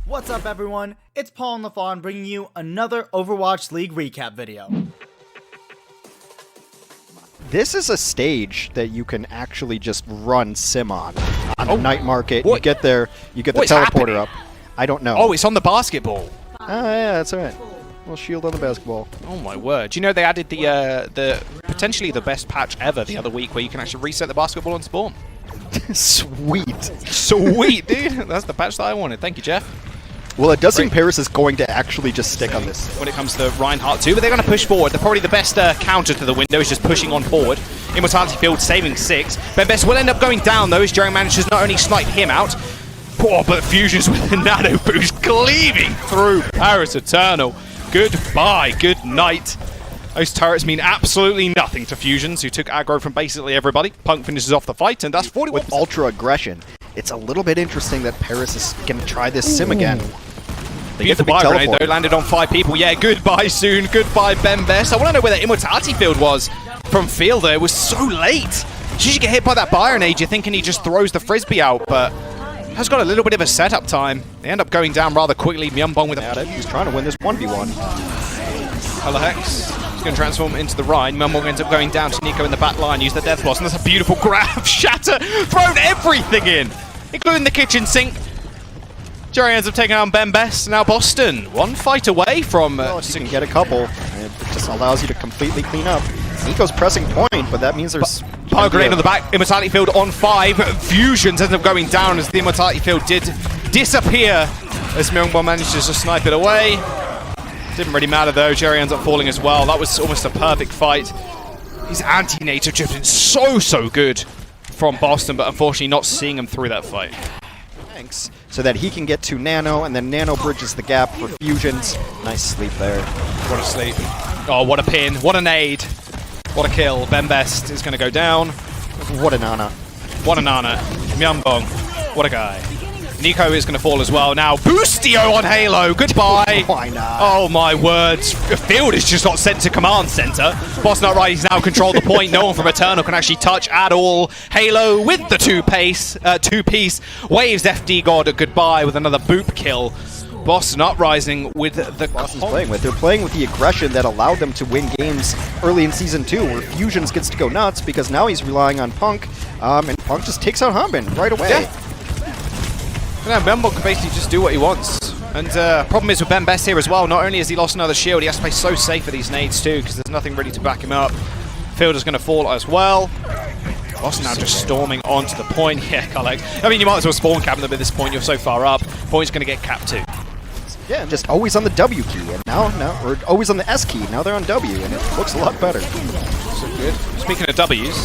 What's up everyone, it's Paul and Lafon bringing you another Overwatch League recap video. This is a stage that you can actually just run sim on the night market. What? You get there, you get the teleporter up. I don't know. Oh, it's on the basketball. Oh yeah, that's alright. Well, shield on the basketball. Oh my word. Do you know they added the potentially the best patch ever the other week where you can actually reset the basketball on spawn? Sweet. Sweet, dude. That's the patch that I wanted. Thank you, Jeff. Well, it does seem Paris is going to actually just stick on this. When it comes to Reinhardt too, but they're going to push forward. They're probably the best counter to the window is just pushing on forward. Immortality Field saving 6. Bembest will end up going down though as Jerry manages not only snipe him out, but Fusions with the nano boost cleaving through Paris Eternal. Goodbye, good night. Those turrets mean absolutely nothing to Fusions, who took aggro from basically everybody. Punk finishes off the fight, and that's 41%. With ultra aggression, it's a little bit interesting that Paris is going to try this sim again. They get the buy grenade though, landed on 5 people. Yeah, goodbye soon, goodbye Bembest. I want to know where that Immortality Field was from Fielder. It was so late. As soon as you get hit by that buy grenade, you're thinking he just throws the frisbee out, but has got a little bit of a setup time. They end up going down rather quickly. Myeonbong with a... He's trying to win this 1v1. Color Hex. He's going to transform into the Rhine. Myeonbong ends up going down to Nico in the back line. Use the Death Blossom. And that's a beautiful grab. Shatter. Thrown everything in, including the kitchen sink. Jerry ends up taking on Bembest. Now Boston, one fight away from... well, you can get a couple. It just allows you to completely clean up. Nico's pressing point, but that means there's... Power grenade on the back. Immortality Field on 5. Fusions ends up going down as the Immortality Field did disappear as Myeonbong manages to snipe it away. Didn't really matter though. Jerry ends up falling as well. That was almost a perfect fight. His anti-nature just been so good from Boston, but unfortunately not seeing him through that fight. Thanks. So that he can get to Nano, and then Nano bridges the gap for Fusions. Nice sleep there. What a sleep. Oh, what a pin. What a nade. What a kill. Bembest is going to go down. What a nana. What a nana. Myeonbong. What a guy. Nico is going to fall as well. Now, Boostio on Halo. Goodbye. Why not? Oh, my words. Field is just not sent to command center. Boston Uprising now control the point. No one from Eternal can actually touch at all. Halo with the two-piece waves FD God goodbye with another boop kill. Boston Uprising with the... Boston's playing with. They're playing with the aggression that allowed them to win games early in Season 2, where Fusions gets to go nuts because now he's relying on Punk, and Punk just takes out Hanbin right away. Yeah. Now, Myeonbong can basically just do what he wants. And problem is with Bembest here as well, not only has he lost another shield, he has to play so safe for these nades too, because there's nothing really to back him up. Fielder's going to fall as well. Boston now just storming onto the point. Yeah, Colleague. I mean, you might as well spawn cap them at this point, you're so far up. Point's going to get capped too. Yeah, just always on the W key, and now, or always on the S key, now they're on W, and it looks a lot better. So good. Speaking of W's,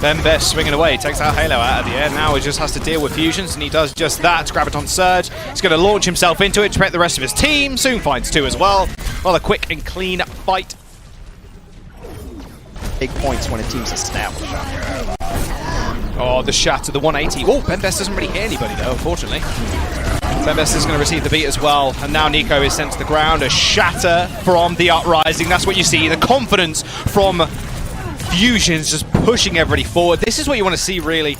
Bembest swinging away, takes out Halo out of the air. Now he just has to deal with Fusions, and he does just that. Graviton Surge. He's going to launch himself into it to protect the rest of his team. Soon finds 2 as well. Rather quick and clean fight. Big points when a team's established. Oh, the shatter, the 180. Oh, Bembest doesn't really hit anybody though, unfortunately. Bembest is going to receive the beat as well, and now Nico is sent to the ground. A shatter from the Uprising. That's what you see. The confidence from Fusions just pushing everybody forward. This is what you want to see, really.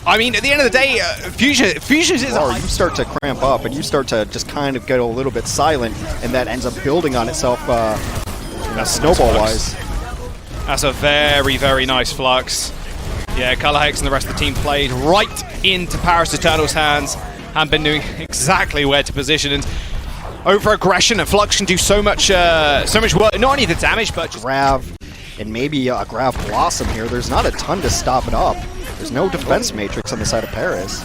I mean, at the end of the day, Fusions is... Or you start to cramp up, and you start to just kind of get a little bit silent, and that ends up building on itself snowball-wise. That's a very nice flux. Yeah, Color Hex and the rest of the team played right into Paris Eternal's hands and been doing exactly where to position. And over-aggression and Flux can do so much work. Not only the damage, but just... Grav and maybe a Grav Blossom here. There's not a ton to stop it up. There's no defense matrix on the side of Paris.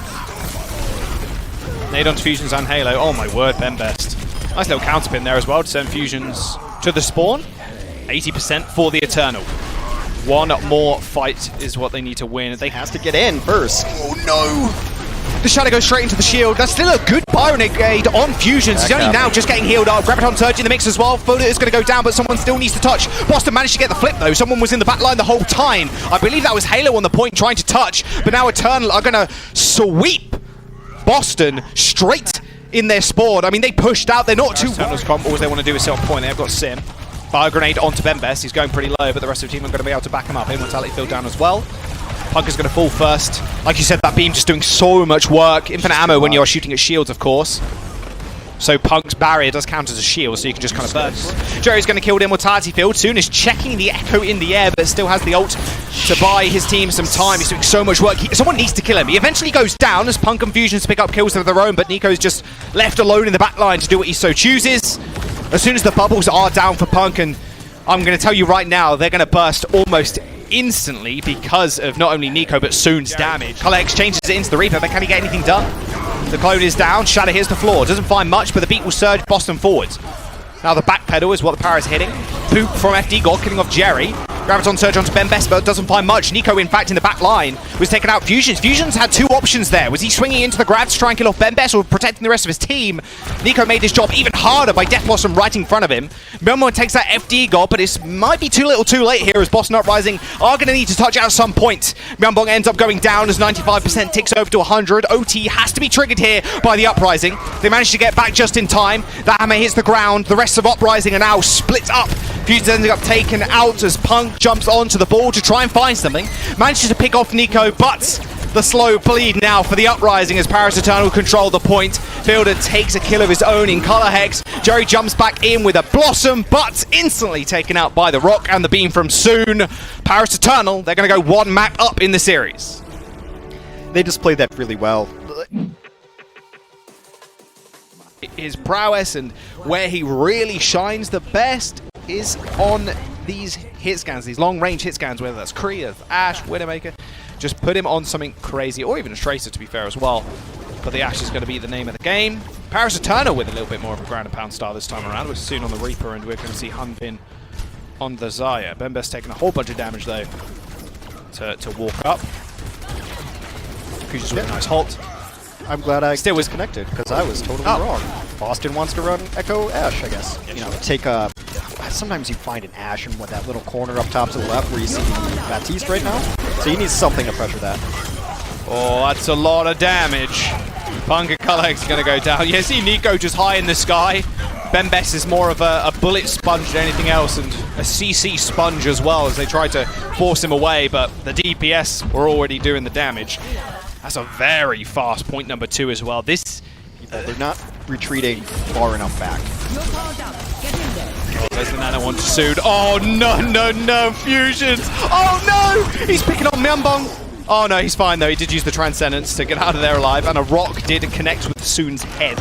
Nade onto Fusions and Halo. Oh my word, Bembest. Nice little counterpin there as well to send Fusions to the spawn. 80% for the Eternal. One more fight is what they need to win. They has to get in first. Oh no! The Shadow goes straight into the shield. That's still a good Byron Grenade on Fusions. He's only now just getting healed up. Graviton Surge in the mix as well. Foda is going to go down, but someone still needs to touch. Boston managed to get the flip though. Someone was in the back line the whole time. I believe that was Halo on the point trying to touch, but now Eternal are going to sweep Boston straight in their spawn. I mean, they pushed out. They're not too... All they want to do is sit on point. They've got Sim. Fire grenade onto Bembest. He's going pretty low, but the rest of the team are going to be able to back him up. Immortality Field down as well. Punk is going to fall first. Like you said, that beam just doing so much work. Infinite ammo when you are shooting at shields, of course. So Punk's barrier does count as a shield, so you can just kind of burn. Jerry's going to kill the Immortality Field. Soon is checking the Echo in the air, but still has the ult to buy his team some time. He's doing so much work. Someone needs to kill him. He eventually goes down as Punk and Fusions pick up kills of their own, but Nico's just left alone in the back line to do what he so chooses. As soon as the bubbles are down for Punk, and I'm going to tell you right now, they're going to burst almost instantly because of not only Nico, but Soon's damage. Collex changes it into the Reaper, but can he get anything done? The clone is down, Shadow here's the floor. Doesn't find much, but the beat will surge Boston forwards. Now the back pedal is what the power is hitting. Poop from FD God, killing off Jerry. Graviton surge onto Ben Best, but doesn't find much. Nico, in fact, in the back line, was taking out Fusions. Fusions had two options there. Was he swinging into the grab to try and kill off Ben Best or protecting the rest of his team? Nico made his job even harder by Death Blossom right in front of him. Myeonbong takes that FD God, but it might be too little too late here as Boston Uprising are going to need to touch out at some point. Myeonbong ends up going down as 95% ticks over to 100. OT has to be triggered here by the Uprising. They managed to get back just in time. The hammer hits the ground. The rest of Uprising are now split up. Fusions ending up taken out as Punk jumps onto the ball to try and find something. Manages to pick off Nico, but the slow bleed now for the Uprising as Paris Eternal control the point. Fielder takes a kill of his own in Color Hex. Jerry jumps back in with a Blossom, but instantly taken out by the Rock and the beam from Soon. Paris Eternal, they're going to go one map up in the series. They just played that really well. His prowess and where he really shines the best is on these hit scans, these long-range hit scans, whether that's Kree, Ashe, Widowmaker. Just put him on something crazy, or even a Tracer, to be fair, as well. But the Ashe is going to be the name of the game. Paris Eternal with a little bit more of a ground and pound style this time around. We're soon on the Reaper, and we're going to see Hunpin on the Zarya. Bembest taking a whole bunch of damage, though, to walk up. Fusions with a nice halt. I'm glad I still was connected, because I was totally wrong. Boston wants to run Echo Ashe, I guess. You know, take a... Sometimes you find an Ashe in that little corner up top to the left where you see Baptiste right now. So you need something to pressure that. Oh, that's a lot of damage. Punk and Collex are going to go down. You see Nico just high in the sky. Bembest is more of a bullet sponge than anything else, and a CC sponge as well as they try to force him away, but the DPS were already doing the damage. That's a very fast point number 2 as well. This... they're not retreating far enough back. Oh, there's the nano one to Sood. Oh, no, Fusions. Oh, no! He's picking on Myeonbong. Oh, no, he's fine, though. He did use the Transcendence to get out of there alive, and a rock did connect with Soon's head.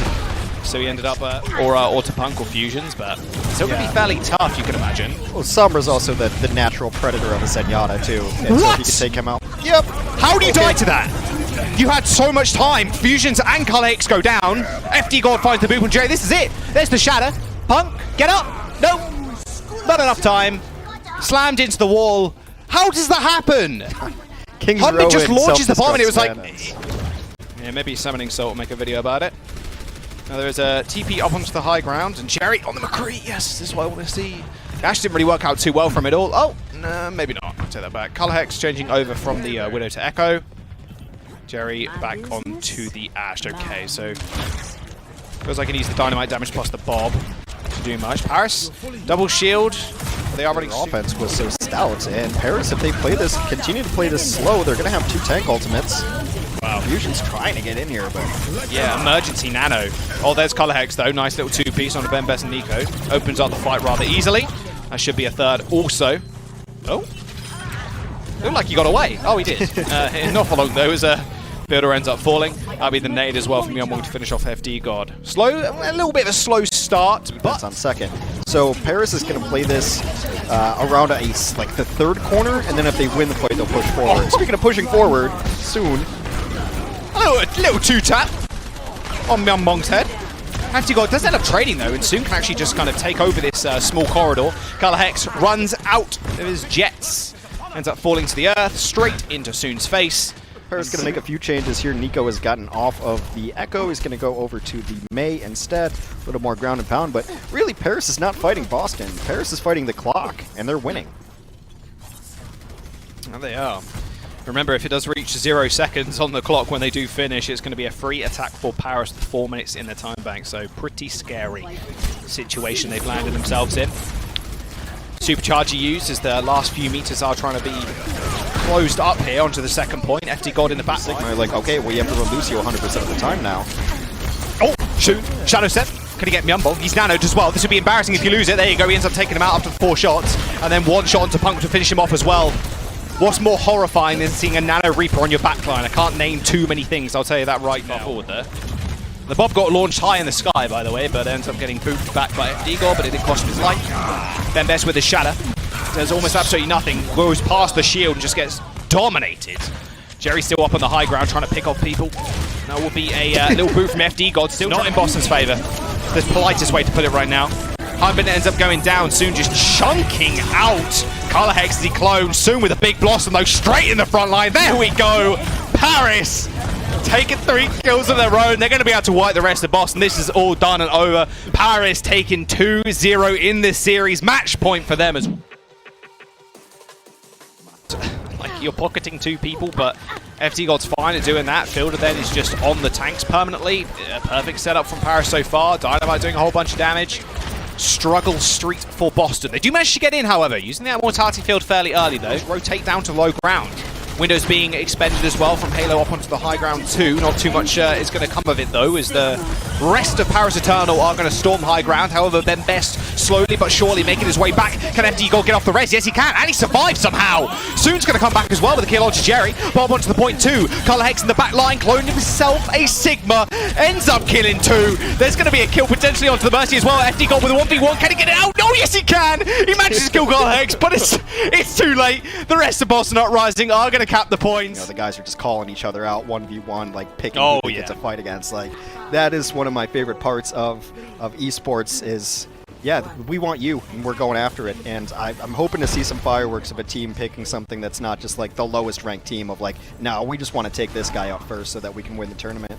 So he ended up, or to Punk or Fusions, but still going to be fairly tough, you can imagine. Well, Sombra's also the natural predator of a Zenyatta, too. And What? So if you can take him out. Yep. How do you die to that? You had so much time. Fusions and Collex go down. FD God finds the boop on Jerry. This is it. There's the Shatter. Punk, get up. No, not enough time. Slammed into the wall. How does that happen? Hunpin just launches the bomb and it was like... Yeah, maybe Summoning Soul will make a video about it. Now there is a TP up onto the high ground and Jerry on the McCree. Yes, this is what I want to see. Ashe didn't really work out too well from it all. Oh, no, maybe not. I'll take that back. Color Hex changing over from the Widow to Echo. Jerry back onto the Ashe. Okay, so feels like he needs the dynamite damage plus the Bob to do much. Paris, double shield. They are running. Their offense was so stout, and Paris, if they play this, continue to play this slow, they're going to have 2 tank ultimates. Wow. Fusion's trying to get in here, but... Yeah, emergency nano. Oh, there's Color Hex, though. Nice little 2-piece on Bembest and Nico. Opens up the fight rather easily. That should be a third also. Oh. Looked like he got away. Oh, he did. Not for long, though, as Builder ends up falling. That'll be the nade as well from Myeonbong to finish off FD God. Slow, a little bit of a slow start, but... That's on second. So Paris is going to play this around like the 3rd corner, and then if they win the fight, they'll push forward. Speaking of pushing forward, soon... A little 2-tap on Myeonbong's head. FD God does end up trading, though, and soon can actually just kind of take over this small corridor. Color Hex runs out of his jets. Ends up falling to the earth, straight into Soon's face. Paris is going to make a few changes here. Nico has gotten off of the Echo. He's going to go over to the Mei instead. A little more ground and pound, but really Paris is not fighting Boston. Paris is fighting the clock, and they're winning. There they are. Remember, if it does reach 0 seconds on the clock when they do finish, it's going to be a free attack for Paris with 4 minutes in the time bank. So pretty scary situation they've landed themselves in. Supercharger used as the last few meters are trying to be closed up here onto the second point. FD God in the back. Sigma are like, okay, well, you have to run Lucio 100% of the time now. Oh, shoot. Shadow Step. Can he get Myumbong? He's nanoed as well. This would be embarrassing if you lose it. There you go. He ends up taking him out after 4 shots. And then 1 shot onto Punk to finish him off as well. What's more horrifying than seeing a Nano Reaper on your backline? I can't name too many things, I'll tell you that right now. Forward there. The Bob got launched high in the sky, by the way, but ends up getting booped back by FD God, but it did cost him his life. Then Best with his Shatter. Does almost absolutely nothing. Goes past the shield and just gets dominated. Jerry's still up on the high ground trying to pick off people. That will be a little boot from FD God, still not in Boston's favor. The politest way to put it right now. Humbin ends up going down soon, just chunking out Color Hex as he clones. Soon with a big blossom though, straight in the front line. There we go. Paris taking 3 kills of their own. They're going to be able to wipe the rest of Boston. This is all done and over. Paris taking 2-0 in this series. Match point for them as well. Like, you're pocketing 2 people, but FD God's fine at doing that. Fielder then is just on the tanks permanently. A perfect setup from Paris so far. Dynamite doing a whole bunch of damage. Struggle street for Boston. They do manage to get in, however, using that mortality field fairly early, though. Rotate down to low ground. Windows being expended as well from Halo up onto the high ground too. Not too much is going to come of it though, as the rest of Paris Eternal are going to storm high ground. However, Ben Best slowly but surely making his way back. Can FD God get off the res? Yes, he can, and he survives somehow. Soon's going to come back as well with a kill onto Jerry. Bob onto the point 2. Color Hex in the back line, cloned himself a Sigma. Ends up killing 2. There's going to be a kill potentially onto the Mercy as well. FD God with a 1v1. Can he get it out? No, yes he can. He manages to kill Color Hex, but it's too late. The rest of Boston Uprising are going to cap the points. You know, the guys are just calling each other out 1v1, like picking who they get to fight against. Like, that is one of my favorite parts of esports is, yeah, we want you and we're going after it. And I'm hoping to see some fireworks of a team picking something that's not just like the lowest ranked team of like, no, we just want to take this guy out first so that we can win the tournament.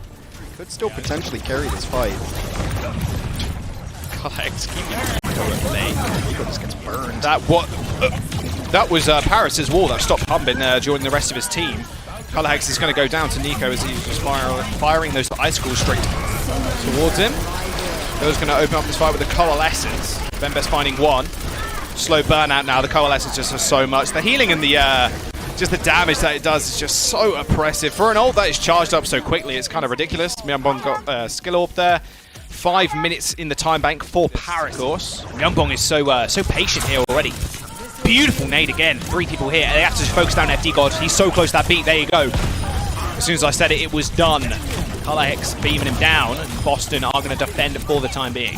Could still potentially carry this fight. Nico just gets burned. That was Paris' wall that stopped Humbin joining the rest of his team. Color Hex is going to go down to Nico as he's just firing those icicles straight towards him. Go's going to open up this fight with the Coalescence. Ben Best finding 1. Slow burnout now. The Coalescence just has so much. The healing and the just the damage that it does is just so oppressive. For an ult that is charged up so quickly, it's kind of ridiculous. Myumbong got skill orb there. 5 minutes in the time bank for Paris, of course. Myumbong is so patient here already. Beautiful nade again. 3 people here. They have to just focus down FD God. He's so close to that beat. There you go. As soon as I said it, it was done. Color Hex beaming him down, and Boston are going to defend for the time being.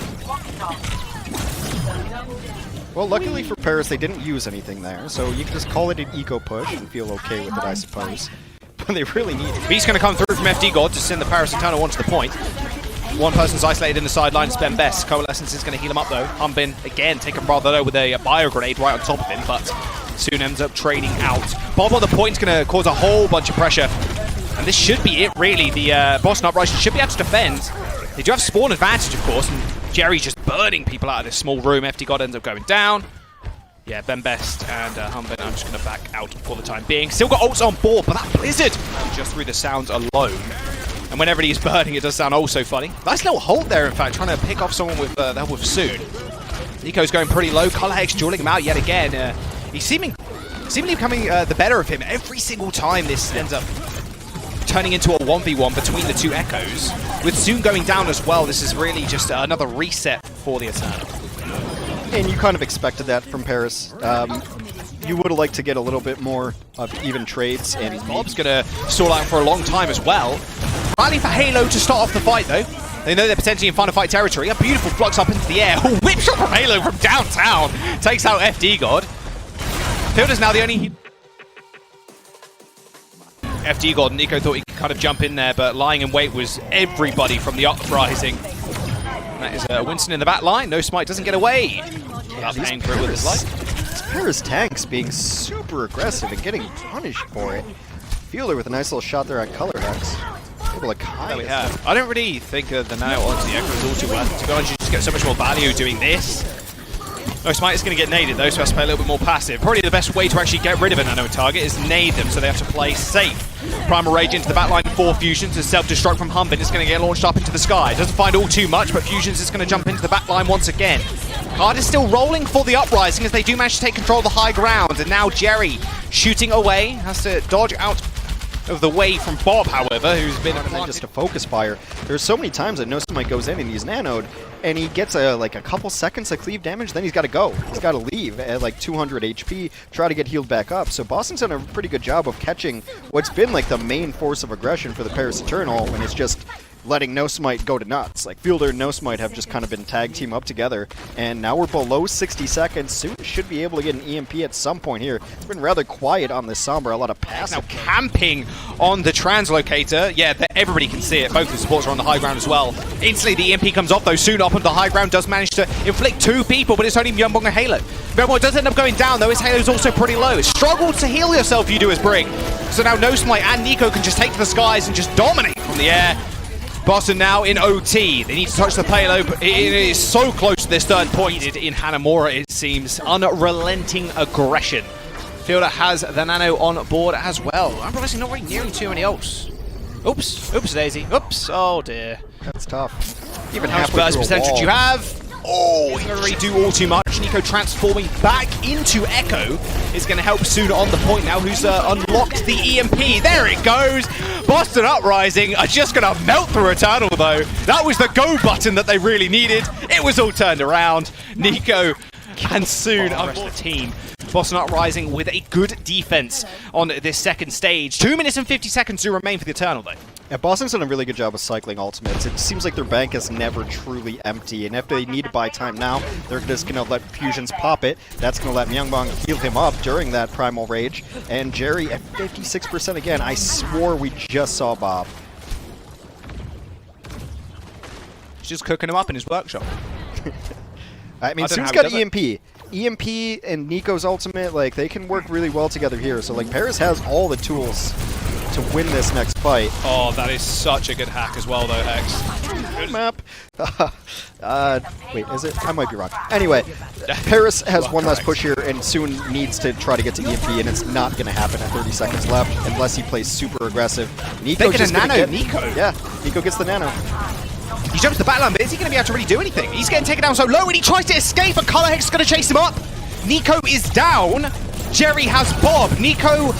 Well, luckily for Paris, they didn't use anything there, so you can just call it an eco push and feel okay with it, I suppose. But they really need it. Beat's going to come through from FD God to send the Paris Eternal onto the point. One person's isolated in the sideline, it's Ben Best. Coalescence is going to heal him up though. Humbin, again, taken rather low with a bio grenade right on top of him, but soon ends up trading out. Bob on the point's going to cause a whole bunch of pressure. And this should be it, really. The Boston Uprising should be able to defend. They do have spawn advantage, of course, and Jerry's just burning people out of this small room. FD God ends up going down. Yeah, Ben Best and Humbin, I'm just going to back out for the time being. Still got ults on board, but that Blizzard, just through the sounds alone. And whenever he's burning, it does sound also funny. Nice little hold there, in fact, trying to pick off someone with the help of Soon. Nico's going pretty low. Color Hex dueling him out yet again. He's seemingly becoming the better of him every single time this ends up turning into a 1v1 between the 2 Echoes. With Soon going down as well, this is really just another reset for the Eternal. And you kind of expected that from Paris. You would have liked to get a little bit more of even trades. And Bob's going to stall out for a long time as well. Rally for Halo to start off the fight, though. They know they're potentially in final fight territory. A beautiful flux up into the air. Whip shot from Halo from downtown. Takes out FD God. Fielder's now the only... FD God, Nico thought he could kind of jump in there, but lying in wait was everybody from the Uprising. And that is Winston in the back line. No Smite doesn't get away without paying for it with his life. These Paris tanks being super aggressive and getting punished for it. Fielder with a nice little shot there at Color Hex. Able to there we have. I don't really think the nano onto the Echo is all too worth. To be honest, you just get so much more value doing this. No Smite is going to get naded though, so has to play a little bit more passive. Probably the best way to actually get rid of a nano target is nade them, so they have to play safe. Primal Rage into the backline, 4 Fusions, and self-destruct from Humbin is going to get launched up into the sky. Doesn't find all too much, but Fusions is going to jump into the backline once again. Card is still rolling for the Uprising as they do manage to take control of the high ground, and now Jerry shooting away, has to dodge out of the way from Bob, however, who's been just a focus fire. There's so many times that Nosmite goes in and he's nanoed, and he gets a couple seconds of cleave damage, then he's got to go. He's got to leave at like 200 HP, try to get healed back up. So Boston's done a pretty good job of catching what's been like the main force of aggression for the Paris Eternal, when it's just letting Nosmite go to nuts. Like, Fielder and Nosmite have just kind of been tag team up together, and now we're below 60 seconds. Soon should be able to get an EMP at some point here. It's been rather quiet on this Sombra, a lot of passive. Now camping on the translocator. Yeah, everybody can see it. Both the supports are on the high ground as well. Instantly the EMP comes off though. Soon up on the high ground does manage to inflict 2 people, but it's only Myunbong and Halo. Myunbong does end up going down though. His Halo's also pretty low. Struggle to heal yourself, you do as Bring. So now Nosmite and Nico can just take to the skies and just dominate from the air. Boston now in OT. They need to touch the payload, but it is so close to this third point. In Hanamura, it seems. Unrelenting aggression. Fielder has the nano on board as well. Uprising not really nearing too many ults. Oops. Oops, Daisy. Oops. Oh, dear. That's tough. Even How much halfway burst through a percentage wall. you have? Oh, he doesn't really do all too much. Nico transforming back into Echo is going to help Soon on the point now, who's unlocked the EMP. There it goes. Boston Uprising are just going to melt through Eternal, though. That was the go button that they really needed. It was all turned around. Nico and Soon are the team. Boston Uprising with a good defense on this second stage. 2 minutes and 50 seconds to remain for the Eternal, though. Yeah, Boston's done a really good job of cycling ultimates. It seems like their bank is never truly empty, and if they need to buy time now, they're just going to let Fusions pop it. That's going to let Myunbong heal him up during that Primal Rage. And Jerry at 56% again. I swore we just saw Bob. He's just cooking him up in his workshop. I mean, Soon's got EMP. EMP and Nico's ultimate, like, they can work really well together here. So, like, Paris has all the tools to win this next fight. Oh, that is such a good hack as well, though, Hex. Good map. Wait, is it? I might be wrong. Anyway, Paris has one last push here and soon needs to try to get to EMP, and it's not going to happen at 30 seconds left unless he plays super aggressive. Nico just nano, Nico. Yeah, Nico gets the nano. He jumps the backline, but is he going to be able to really do anything? He's getting taken down so low, and he tries to escape, and Color Hex is going to chase him up. Nico is down. Jerry has Bob. Nico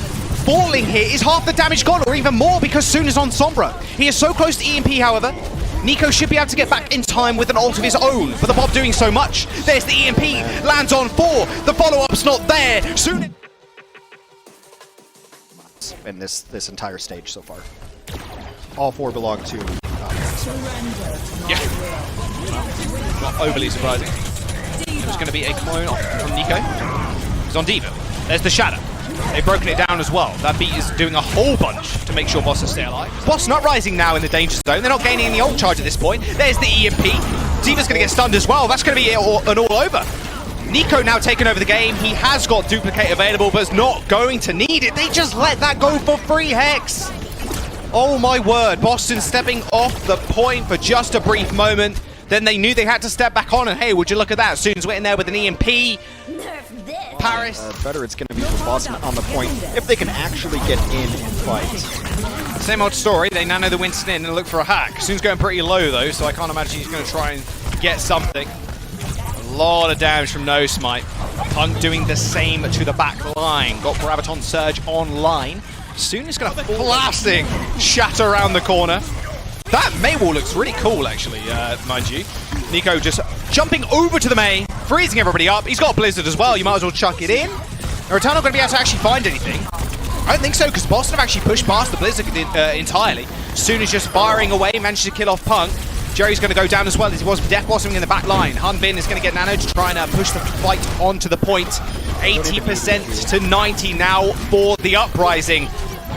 falling here. Is half the damage gone, or even more, because Soon is on Sombra. He is so close to EMP, however. Nico should be able to get back in time with an ult of his own, but the Bob doing so much. There's the EMP, lands on 4. The follow-up's not there. Soon. In this entire stage so far. All 4 belong to Yeah. Not overly surprising. There's going to be a clone from Nico. He's on Diva. There's the Shadow. They've broken it down as well. That beat is doing a whole bunch to make sure Boston stay alive. Boston Uprising now in the danger zone. They're not gaining any ult charge at this point. There's the EMP. Diva's going to get stunned as well. That's going to be an all over. Nico now taking over the game. He has got Duplicate available, but is not going to need it. They just let that go for free, Hex. Oh my word. Boston stepping off the point for just a brief moment. Then they knew they had to step back on, and hey, would you look at that? Soon's waiting there with an EMP. Paris. Better it's going to be for Boston on the point if they can actually get in and fight. Same old story. They now know the Winston in and look for a hack. Soon's going pretty low though, so I can't imagine he's going to try and get something. A lot of damage from Nosmite. Punk doing the same to the back line. Got Graviton Surge online. Soon is going to blasting shatter around the corner. That Mei wall looks really cool, actually, mind you. Nico just jumping over to the Mei, freezing everybody up. He's got Blizzard as well. You might as well chuck it in. Are Eternal going to be able to actually find anything? I don't think so, because Boston have actually pushed past the Blizzard entirely. Soon as just firing away, managed to kill off Punk. Jerry's going to go down as well as he was Death Blossoming in the back line. Hunbin is going to get Nano to try and push the fight onto the point. 80% to 90 now for the Uprising.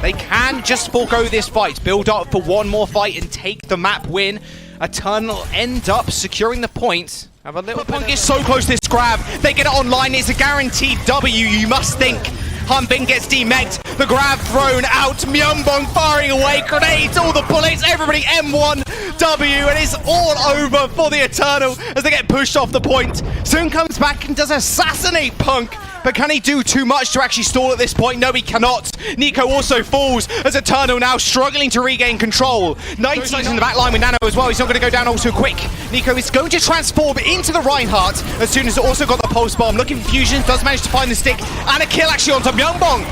They can just forego this fight, build up for one more fight and take the map win. Eternal end up securing the point. Have a little Punk is so close to this grab. They get it online. It's a guaranteed W, you must think. Hunbin gets demegged. The grab thrown out. Myunbong firing away. Grenades, all the bullets. Everybody M1 W. And it's all over for the Eternal as they get pushed off the point. Soon comes back and does assassinate Punk. But can he do too much to actually stall at this point? No, he cannot. Nico also falls as Eternal now struggling to regain control. 90's in the back line with Nano as well. He's not going to go down all too quick. Nico is going to transform into the Reinhardt as soon as it also got the pulse bomb. Looking for fusions, does manage to find the stick and a kill actually onto Myunbong.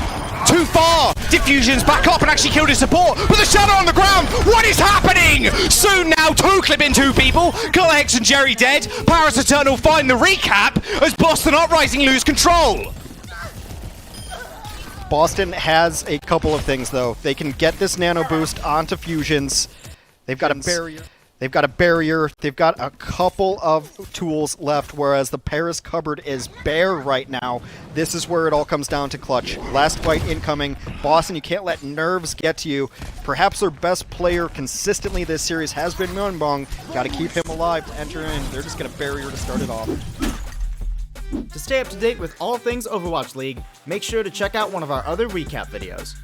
too far. Diffusion's back up and actually killed his support, but the Shadow on the ground. What is happening? Soon now, two clipping two people. Hex and Jerry dead. Paris Eternal find the recap as Boston Uprising lose control. Boston has a couple of things, though. They can get this nano boost onto fusions. They've got a barrier. They've got a barrier. They've got a couple of tools left, whereas the Paris cupboard is bare right now. This is where it all comes down to clutch. Last fight incoming. Boston, you can't let nerves get to you. Perhaps their best player consistently this series has been Myeonbong. Got to keep him alive to enter in. They're just going to barrier to start it off. To stay up to date with all things Overwatch League, make sure to check out one of our other recap videos.